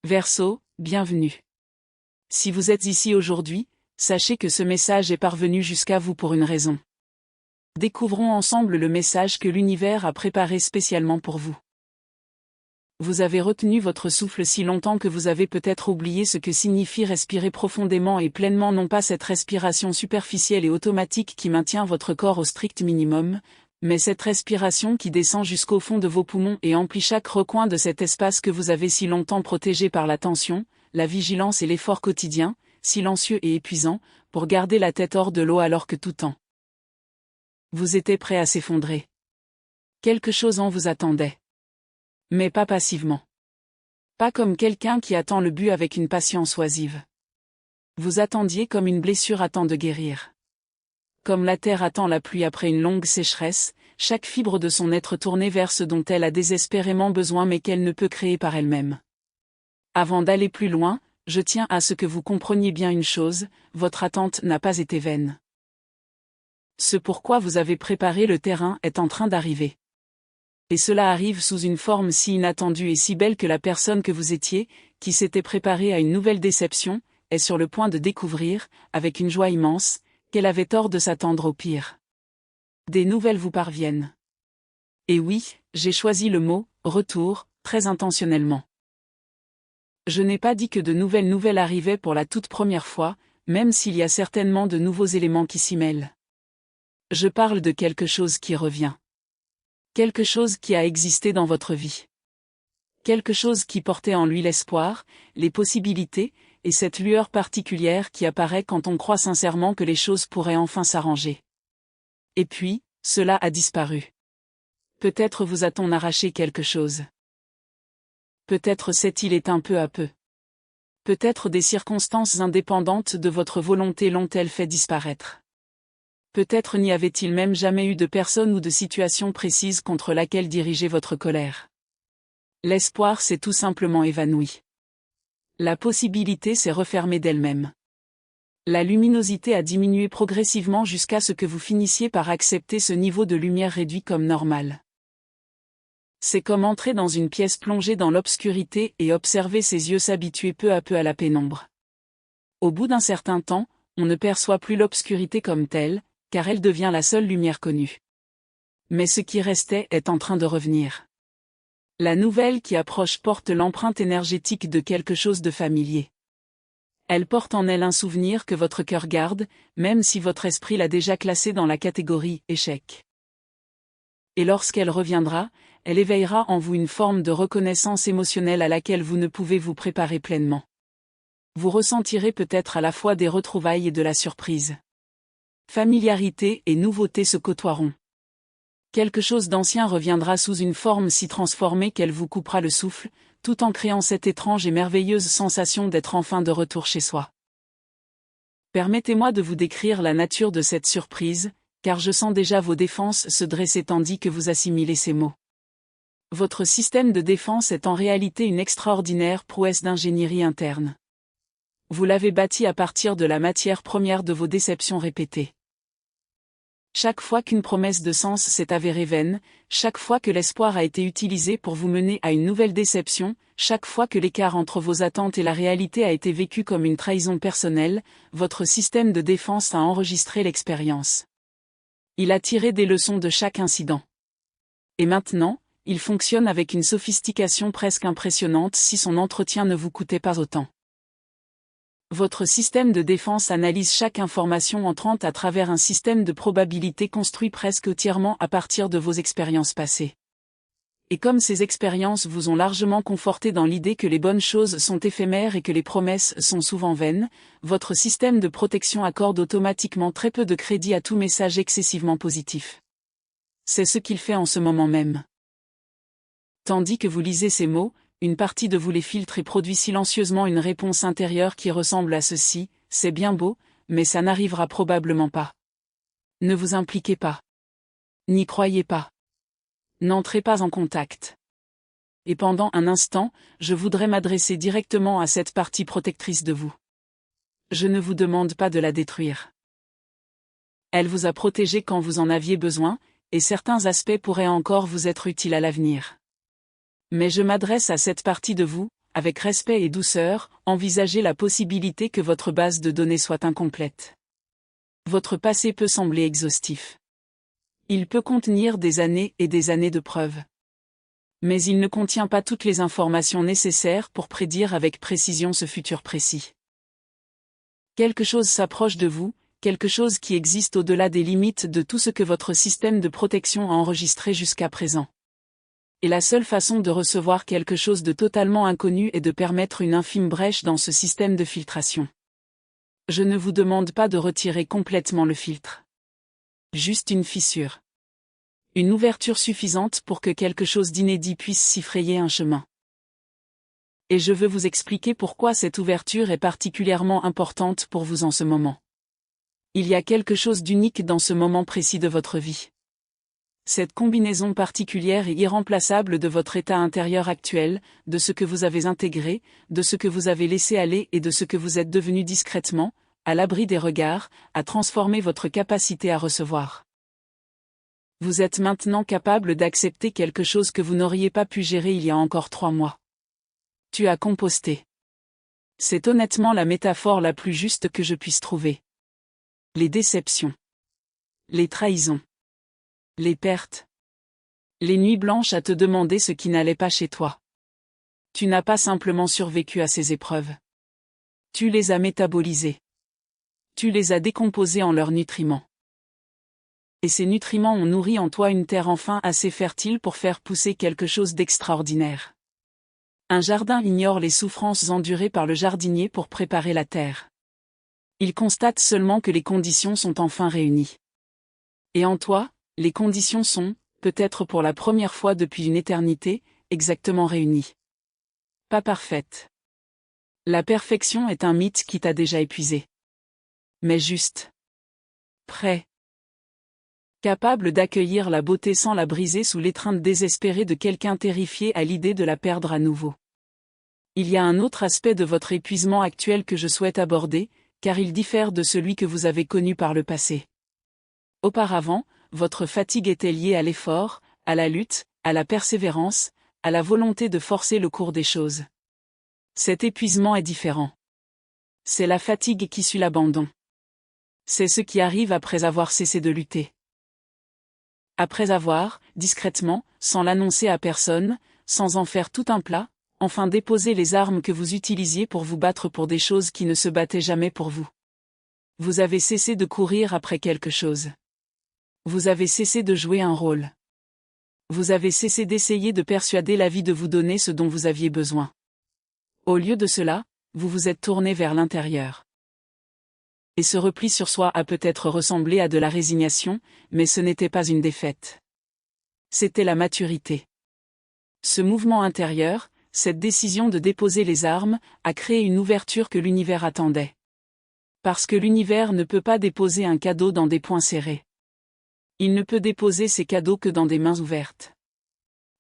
Verseau, bienvenue. Si vous êtes ici aujourd'hui, sachez que ce message est parvenu jusqu'à vous pour une raison. Découvrons ensemble le message que l'univers a préparé spécialement pour vous. Vous avez retenu votre souffle si longtemps que vous avez peut-être oublié ce que signifie respirer profondément et pleinement, non pas cette respiration superficielle et automatique qui maintient votre corps au strict minimum, mais cette respiration qui descend jusqu'au fond de vos poumons et emplit chaque recoin de cet espace que vous avez si longtemps protégé par la tension, la vigilance et l'effort quotidien, silencieux et épuisant, pour garder la tête hors de l'eau alors que tout tend. Vous étiez prêt à s'effondrer. Quelque chose en vous attendait. Mais pas passivement. Pas comme quelqu'un qui attend le but avec une patience oisive. Vous attendiez comme une blessure attend de guérir. Comme la terre attend la pluie après une longue sécheresse, chaque fibre de son être tournée vers ce dont elle a désespérément besoin mais qu'elle ne peut créer par elle-même. Avant d'aller plus loin, je tiens à ce que vous compreniez bien une chose, votre attente n'a pas été vaine. Ce pourquoi vous avez préparé le terrain est en train d'arriver. Et cela arrive sous une forme si inattendue et si belle que la personne que vous étiez, qui s'était préparée à une nouvelle déception, est sur le point de découvrir, avec une joie immense, qu'elle avait tort de s'attendre au pire. Des nouvelles vous parviennent. Et oui, j'ai choisi le mot « retour » très intentionnellement. Je n'ai pas dit que de nouvelles arrivaient pour la toute première fois, même s'il y a certainement de nouveaux éléments qui s'y mêlent. Je parle de quelque chose qui revient. Quelque chose qui a existé dans votre vie. Quelque chose qui portait en lui l'espoir, les possibilités, et cette lueur particulière qui apparaît quand on croit sincèrement que les choses pourraient enfin s'arranger. Et puis, cela a disparu. Peut-être vous a-t-on arraché quelque chose. Peut-être s'est-il éteint peu à peu. Peut-être des circonstances indépendantes de votre volonté l'ont-elles fait disparaître. Peut-être n'y avait-il même jamais eu de personne ou de situation précise contre laquelle diriger votre colère. L'espoir s'est tout simplement évanoui. La possibilité s'est refermée d'elle-même. La luminosité a diminué progressivement jusqu'à ce que vous finissiez par accepter ce niveau de lumière réduit comme normal. C'est comme entrer dans une pièce plongée dans l'obscurité et observer ses yeux s'habituer peu à peu à la pénombre. Au bout d'un certain temps, on ne perçoit plus l'obscurité comme telle, car elle devient la seule lumière connue. Mais ce qui restait est en train de revenir. La nouvelle qui approche porte l'empreinte énergétique de quelque chose de familier. Elle porte en elle un souvenir que votre cœur garde, même si votre esprit l'a déjà classé dans la catégorie « échec ». Et lorsqu'elle reviendra, elle éveillera en vous une forme de reconnaissance émotionnelle à laquelle vous ne pouvez vous préparer pleinement. Vous ressentirez peut-être à la fois des retrouvailles et de la surprise. Familiarité et nouveauté se côtoieront. Quelque chose d'ancien reviendra sous une forme si transformée qu'elle vous coupera le souffle, tout en créant cette étrange et merveilleuse sensation d'être enfin de retour chez soi. Permettez-moi de vous décrire la nature de cette surprise, car je sens déjà vos défenses se dresser tandis que vous assimilez ces mots. Votre système de défense est en réalité une extraordinaire prouesse d'ingénierie interne. Vous l'avez bâti à partir de la matière première de vos déceptions répétées. Chaque fois qu'une promesse de sens s'est avérée vaine, chaque fois que l'espoir a été utilisé pour vous mener à une nouvelle déception, chaque fois que l'écart entre vos attentes et la réalité a été vécu comme une trahison personnelle, votre système de défense a enregistré l'expérience. Il a tiré des leçons de chaque incident. Et maintenant, il fonctionne avec une sophistication presque impressionnante si son entretien ne vous coûtait pas autant. Votre système de défense analyse chaque information entrante à travers un système de probabilité construit presque entièrement à partir de vos expériences passées. Et comme ces expériences vous ont largement conforté dans l'idée que les bonnes choses sont éphémères et que les promesses sont souvent vaines, votre système de protection accorde automatiquement très peu de crédit à tout message excessivement positif. C'est ce qu'il fait en ce moment même. Tandis que vous lisez ces mots, une partie de vous les filtre et produit silencieusement une réponse intérieure qui ressemble à ceci: c'est bien beau, mais ça n'arrivera probablement pas. Ne vous impliquez pas. N'y croyez pas. N'entrez pas en contact. Et pendant un instant, je voudrais m'adresser directement à cette partie protectrice de vous. Je ne vous demande pas de la détruire. Elle vous a protégé quand vous en aviez besoin, et certains aspects pourraient encore vous être utiles à l'avenir. Mais je m'adresse à cette partie de vous, avec respect et douceur, envisagez la possibilité que votre base de données soit incomplète. Votre passé peut sembler exhaustif. Il peut contenir des années et des années de preuves. Mais il ne contient pas toutes les informations nécessaires pour prédire avec précision ce futur précis. Quelque chose s'approche de vous, quelque chose qui existe au-delà des limites de tout ce que votre système de protection a enregistré jusqu'à présent. Et la seule façon de recevoir quelque chose de totalement inconnu est de permettre une infime brèche dans ce système de filtration. Je ne vous demande pas de retirer complètement le filtre. Juste une fissure. Une ouverture suffisante pour que quelque chose d'inédit puisse s'y frayer un chemin. Et je veux vous expliquer pourquoi cette ouverture est particulièrement importante pour vous en ce moment. Il y a quelque chose d'unique dans ce moment précis de votre vie. Cette combinaison particulière et irremplaçable de votre état intérieur actuel, de ce que vous avez intégré, de ce que vous avez laissé aller et de ce que vous êtes devenu discrètement, à l'abri des regards, a transformé votre capacité à recevoir. Vous êtes maintenant capable d'accepter quelque chose que vous n'auriez pas pu gérer il y a encore 3 mois. Tu as composté. C'est honnêtement la métaphore la plus juste que je puisse trouver. Les déceptions. Les trahisons. Les pertes. Les nuits blanches à te demander ce qui n'allait pas chez toi. Tu n'as pas simplement survécu à ces épreuves. Tu les as métabolisées. Tu les as décomposées en leurs nutriments. Et ces nutriments ont nourri en toi une terre enfin assez fertile pour faire pousser quelque chose d'extraordinaire. Un jardin ignore les souffrances endurées par le jardinier pour préparer la terre. Il constate seulement que les conditions sont enfin réunies. Et en toi, les conditions sont, peut-être pour la première fois depuis une éternité, exactement réunies. Pas parfaite. La perfection est un mythe qui t'a déjà épuisé. Mais juste. Prêt. Capable d'accueillir la beauté sans la briser sous l'étreinte désespérée de quelqu'un terrifié à l'idée de la perdre à nouveau. Il y a un autre aspect de votre épuisement actuel que je souhaite aborder, car il diffère de celui que vous avez connu par le passé. Auparavant, votre fatigue était liée à l'effort, à la lutte, à la persévérance, à la volonté de forcer le cours des choses. Cet épuisement est différent. C'est la fatigue qui suit l'abandon. C'est ce qui arrive après avoir cessé de lutter. Après avoir, discrètement, sans l'annoncer à personne, sans en faire tout un plat, enfin déposé les armes que vous utilisiez pour vous battre pour des choses qui ne se battaient jamais pour vous. Vous avez cessé de courir après quelque chose. Vous avez cessé de jouer un rôle. Vous avez cessé d'essayer de persuader la vie de vous donner ce dont vous aviez besoin. Au lieu de cela, vous vous êtes tourné vers l'intérieur. Et ce repli sur soi a peut-être ressemblé à de la résignation, mais ce n'était pas une défaite. C'était la maturité. Ce mouvement intérieur, cette décision de déposer les armes, a créé une ouverture que l'univers attendait. Parce que l'univers ne peut pas déposer un cadeau dans des poings serrés. Il ne peut déposer ses cadeaux que dans des mains ouvertes.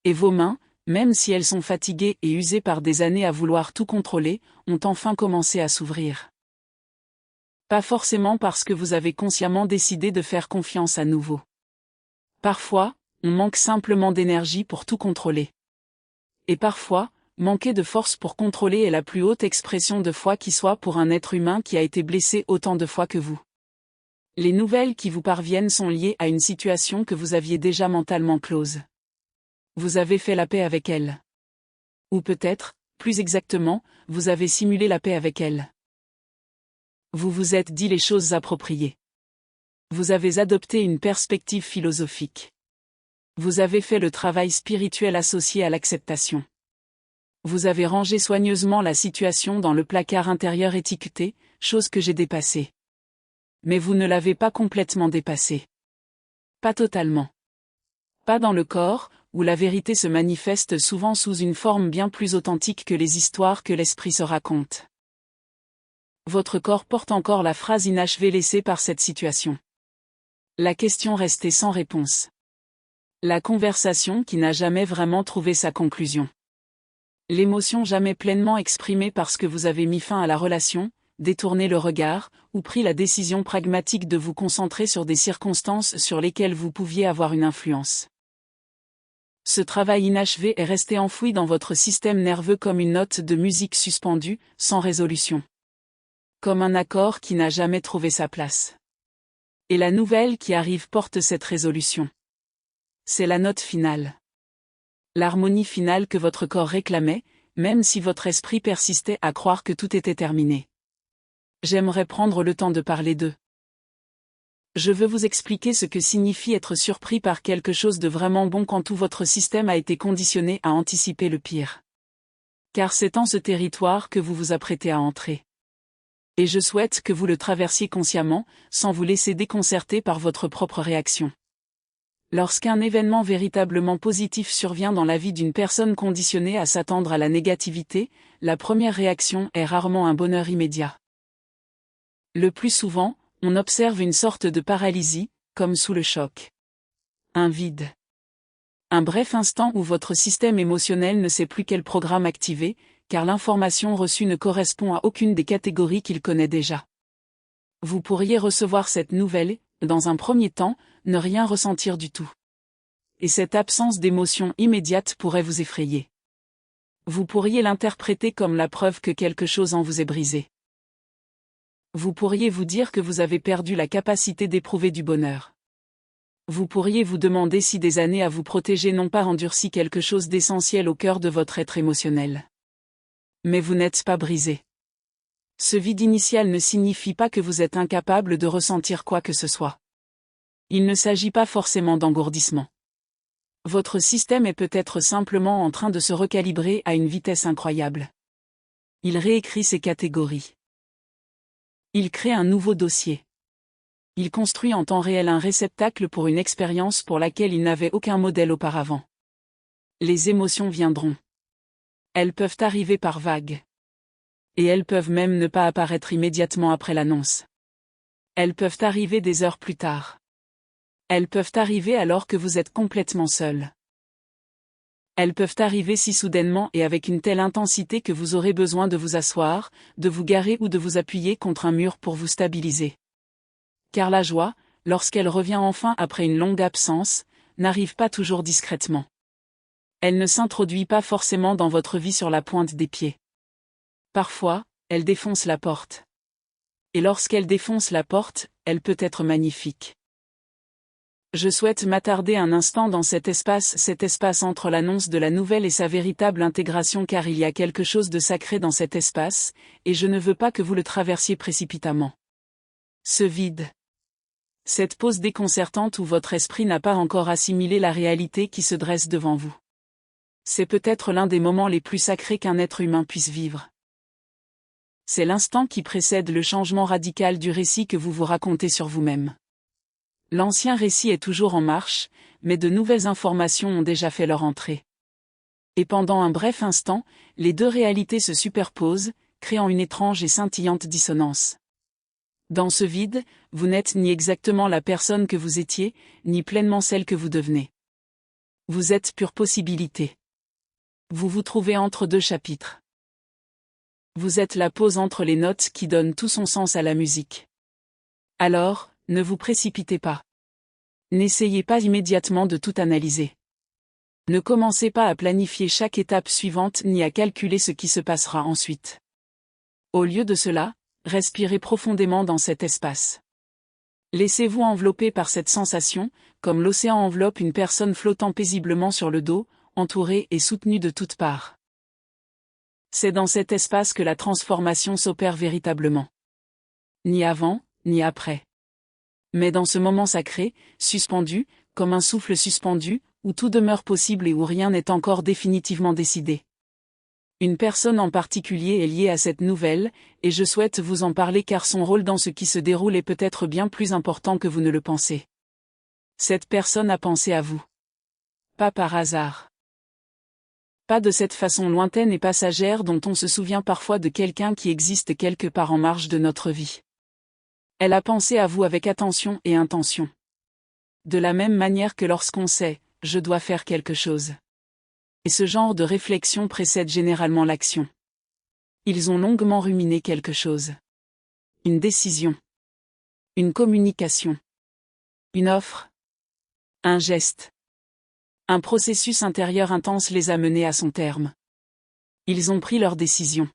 Et vos mains, même si elles sont fatiguées et usées par des années à vouloir tout contrôler, ont enfin commencé à s'ouvrir. Pas forcément parce que vous avez consciemment décidé de faire confiance à nouveau. Parfois, on manque simplement d'énergie pour tout contrôler. Et parfois, manquer de force pour contrôler est la plus haute expression de foi qui soit pour un être humain qui a été blessé autant de fois que vous. Les nouvelles qui vous parviennent sont liées à une situation que vous aviez déjà mentalement close. Vous avez fait la paix avec elle. Ou peut-être, plus exactement, vous avez simulé la paix avec elle. Vous vous êtes dit les choses appropriées. Vous avez adopté une perspective philosophique. Vous avez fait le travail spirituel associé à l'acceptation. Vous avez rangé soigneusement la situation dans le placard intérieur étiqueté, chose que j'ai dépassée. Mais vous ne l'avez pas complètement dépassée. Pas totalement. Pas dans le corps, où la vérité se manifeste souvent sous une forme bien plus authentique que les histoires que l'esprit se raconte. Votre corps porte encore la phrase inachevée laissée par cette situation. La question restait sans réponse. La conversation qui n'a jamais vraiment trouvé sa conclusion. L'émotion jamais pleinement exprimée parce que vous avez mis fin à la relation, détourné le regard, ou pris la décision pragmatique de vous concentrer sur des circonstances sur lesquelles vous pouviez avoir une influence. Ce travail inachevé est resté enfoui dans votre système nerveux comme une note de musique suspendue, sans résolution. Comme un accord qui n'a jamais trouvé sa place. Et la nouvelle qui arrive porte cette résolution. C'est la note finale. L'harmonie finale que votre corps réclamait, même si votre esprit persistait à croire que tout était terminé. J'aimerais prendre le temps de parler d'eux. Je veux vous expliquer ce que signifie être surpris par quelque chose de vraiment bon quand tout votre système a été conditionné à anticiper le pire. Car c'est en ce territoire que vous vous apprêtez à entrer. Et je souhaite que vous le traversiez consciemment, sans vous laisser déconcerter par votre propre réaction. Lorsqu'un événement véritablement positif survient dans la vie d'une personne conditionnée à s'attendre à la négativité, la première réaction est rarement un bonheur immédiat. Le plus souvent, on observe une sorte de paralysie, comme sous le choc. Un vide. Un bref instant où votre système émotionnel ne sait plus quel programme activer, car l'information reçue ne correspond à aucune des catégories qu'il connaît déjà. Vous pourriez recevoir cette nouvelle, dans un premier temps, ne rien ressentir du tout. Et cette absence d'émotion immédiate pourrait vous effrayer. Vous pourriez l'interpréter comme la preuve que quelque chose en vous est brisé. Vous pourriez vous dire que vous avez perdu la capacité d'éprouver du bonheur. Vous pourriez vous demander si des années à vous protéger n'ont pas endurci quelque chose d'essentiel au cœur de votre être émotionnel. Mais vous n'êtes pas brisé. Ce vide initial ne signifie pas que vous êtes incapable de ressentir quoi que ce soit. Il ne s'agit pas forcément d'engourdissement. Votre système est peut-être simplement en train de se recalibrer à une vitesse incroyable. Il réécrit ses catégories. Il crée un nouveau dossier. Il construit en temps réel un réceptacle pour une expérience pour laquelle il n'avait aucun modèle auparavant. Les émotions viendront. Elles peuvent arriver par vagues. Et elles peuvent même ne pas apparaître immédiatement après l'annonce. Elles peuvent arriver des heures plus tard. Elles peuvent arriver alors que vous êtes complètement seul. Elles peuvent arriver si soudainement et avec une telle intensité que vous aurez besoin de vous asseoir, de vous garer ou de vous appuyer contre un mur pour vous stabiliser. Car la joie, lorsqu'elle revient enfin après une longue absence, n'arrive pas toujours discrètement. Elle ne s'introduit pas forcément dans votre vie sur la pointe des pieds. Parfois, elle défonce la porte. Et lorsqu'elle défonce la porte, elle peut être magnifique. Je souhaite m'attarder un instant dans cet espace entre l'annonce de la nouvelle et sa véritable intégration car il y a quelque chose de sacré dans cet espace, et je ne veux pas que vous le traversiez précipitamment. Ce vide. Cette pause déconcertante où votre esprit n'a pas encore assimilé la réalité qui se dresse devant vous. C'est peut-être l'un des moments les plus sacrés qu'un être humain puisse vivre. C'est l'instant qui précède le changement radical du récit que vous vous racontez sur vous-même. L'ancien récit est toujours en marche, mais de nouvelles informations ont déjà fait leur entrée. Et pendant un bref instant, les deux réalités se superposent, créant une étrange et scintillante dissonance. Dans ce vide, vous n'êtes ni exactement la personne que vous étiez, ni pleinement celle que vous devenez. Vous êtes pure possibilité. Vous vous trouvez entre deux chapitres. Vous êtes la pause entre les notes qui donnent tout son sens à la musique. Alors, ne vous précipitez pas. N'essayez pas immédiatement de tout analyser. Ne commencez pas à planifier chaque étape suivante ni à calculer ce qui se passera ensuite. Au lieu de cela, respirez profondément dans cet espace. Laissez-vous envelopper par cette sensation, comme l'océan enveloppe une personne flottant paisiblement sur le dos, entourée et soutenue de toutes parts. C'est dans cet espace que la transformation s'opère véritablement. Ni avant, ni après. Mais dans ce moment sacré, suspendu, comme un souffle suspendu, où tout demeure possible et où rien n'est encore définitivement décidé. Une personne en particulier est liée à cette nouvelle, et je souhaite vous en parler car son rôle dans ce qui se déroule est peut-être bien plus important que vous ne le pensez. Cette personne a pensé à vous. Pas par hasard. Pas de cette façon lointaine et passagère dont on se souvient parfois de quelqu'un qui existe quelque part en marge de notre vie. Elle a pensé à vous avec attention et intention. De la même manière que lorsqu'on sait, je dois faire quelque chose. Et ce genre de réflexion précède généralement l'action. Ils ont longuement ruminé quelque chose. Une décision. Une communication. Une offre. Un geste. Un processus intérieur intense les a menés à son terme. Ils ont pris leur décision.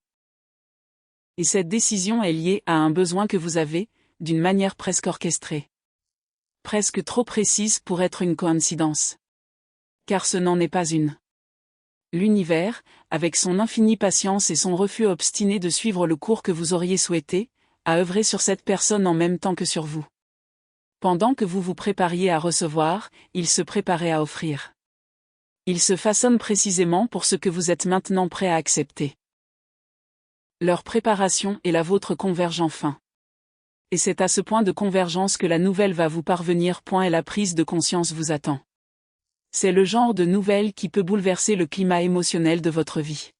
Et cette décision est liée à un besoin que vous avez, d'une manière presque orchestrée. Presque trop précise pour être une coïncidence. Car ce n'en est pas une. L'univers, avec son infinie patience et son refus obstiné de suivre le cours que vous auriez souhaité, a œuvré sur cette personne en même temps que sur vous. Pendant que vous vous prépariez à recevoir, il se préparait à offrir. Il se façonne précisément pour ce que vous êtes maintenant prêt à accepter. Leur préparation et la vôtre convergent enfin. Et c'est à ce point de convergence que la nouvelle va vous parvenir. Et la prise de conscience vous attend. C'est le genre de nouvelle qui peut bouleverser le climat émotionnel de votre vie.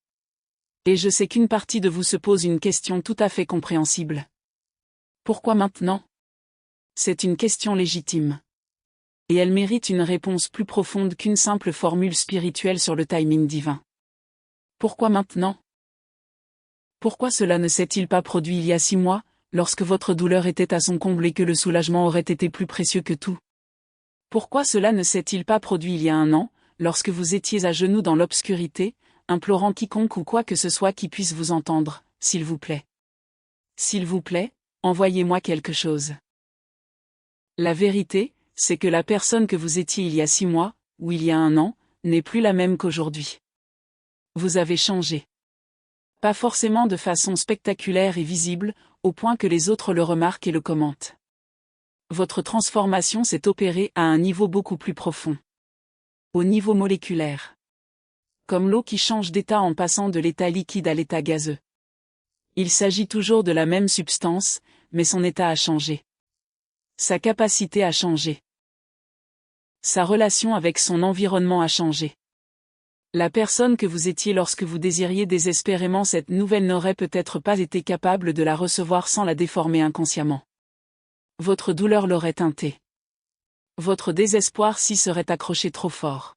Et je sais qu'une partie de vous se pose une question tout à fait compréhensible. Pourquoi maintenant ? C'est une question légitime. Et elle mérite une réponse plus profonde qu'une simple formule spirituelle sur le timing divin. Pourquoi maintenant ? Pourquoi cela ne s'est-il pas produit il y a 6 mois, lorsque votre douleur était à son comble et que le soulagement aurait été plus précieux que tout ? Pourquoi cela ne s'est-il pas produit il y a 1 an, lorsque vous étiez à genoux dans l'obscurité, implorant quiconque ou quoi que ce soit qui puisse vous entendre, s'il vous plaît. S'il vous plaît, envoyez-moi quelque chose. La vérité, c'est que la personne que vous étiez il y a 6 mois, ou il y a 1 an, n'est plus la même qu'aujourd'hui. Vous avez changé. Pas forcément de façon spectaculaire et visible, au point que les autres le remarquent et le commentent. Votre transformation s'est opérée à un niveau beaucoup plus profond. Au niveau moléculaire. Comme l'eau qui change d'état en passant de l'état liquide à l'état gazeux. Il s'agit toujours de la même substance, mais son état a changé. Sa capacité a changé. Sa relation avec son environnement a changé. La personne que vous étiez lorsque vous désiriez désespérément cette nouvelle n'aurait peut-être pas été capable de la recevoir sans la déformer inconsciemment. Votre douleur l'aurait teintée. Votre désespoir s'y serait accroché trop fort.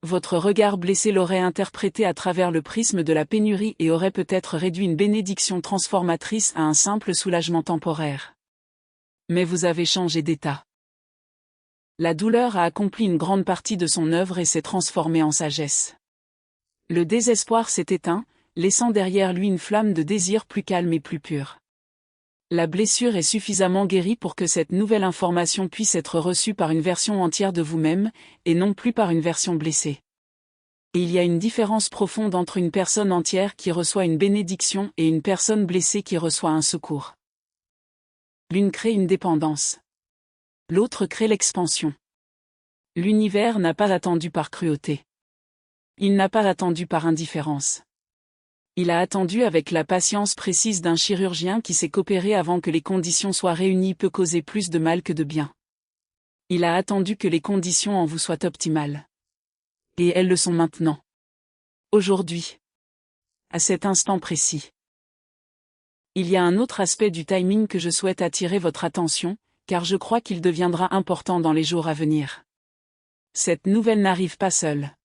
Votre regard blessé l'aurait interprété à travers le prisme de la pénurie et aurait peut-être réduit une bénédiction transformatrice à un simple soulagement temporaire. Mais vous avez changé d'état. La douleur a accompli une grande partie de son œuvre et s'est transformée en sagesse. Le désespoir s'est éteint, laissant derrière lui une flamme de désir plus calme et plus pure. La blessure est suffisamment guérie pour que cette nouvelle information puisse être reçue par une version entière de vous-même, et non plus par une version blessée. Et il y a une différence profonde entre une personne entière qui reçoit une bénédiction et une personne blessée qui reçoit un secours. L'une crée une dépendance. L'autre crée l'expansion. L'univers n'a pas attendu par cruauté. Il n'a pas attendu par indifférence. Il a attendu avec la patience précise d'un chirurgien qui sait qu'opérer avant que les conditions soient réunies peut causer plus de mal que de bien. Il a attendu que les conditions en vous soient optimales. Et elles le sont maintenant. Aujourd'hui. À cet instant précis. Il y a un autre aspect du timing que je souhaite attirer votre attention, car je crois qu'il deviendra important dans les jours à venir. Cette nouvelle n'arrive pas seule.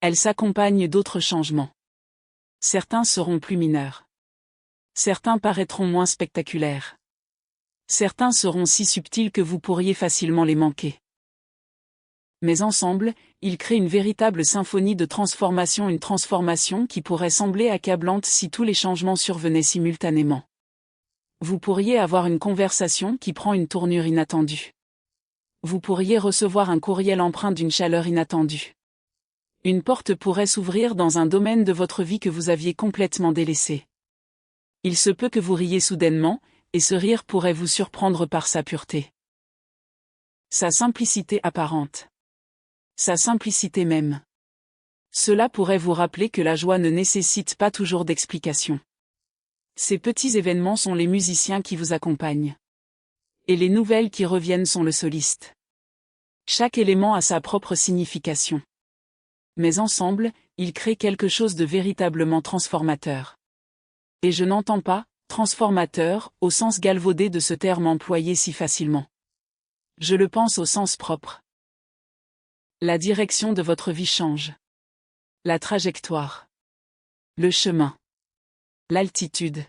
Elle s'accompagne d'autres changements. Certains seront plus mineurs. Certains paraîtront moins spectaculaires. Certains seront si subtils que vous pourriez facilement les manquer. Mais ensemble, ils créent une véritable symphonie de transformation, une transformation qui pourrait sembler accablante si tous les changements survenaient simultanément. Vous pourriez avoir une conversation qui prend une tournure inattendue. Vous pourriez recevoir un courriel empreint d'une chaleur inattendue. Une porte pourrait s'ouvrir dans un domaine de votre vie que vous aviez complètement délaissé. Il se peut que vous riez soudainement, et ce rire pourrait vous surprendre par sa pureté. Sa simplicité apparente. Sa simplicité même. Cela pourrait vous rappeler que la joie ne nécessite pas toujours d'explication. Ces petits événements sont les musiciens qui vous accompagnent. Et les nouvelles qui reviennent sont le soliste. Chaque élément a sa propre signification. Mais ensemble, ils créent quelque chose de véritablement transformateur. Et je n'entends pas « transformateur » au sens galvaudé de ce terme employé si facilement. Je le pense au sens propre. La direction de votre vie change. La trajectoire. Le chemin. L'altitude.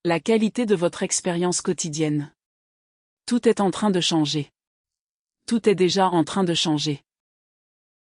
La qualité de votre expérience quotidienne. Tout est en train de changer. Tout est déjà en train de changer.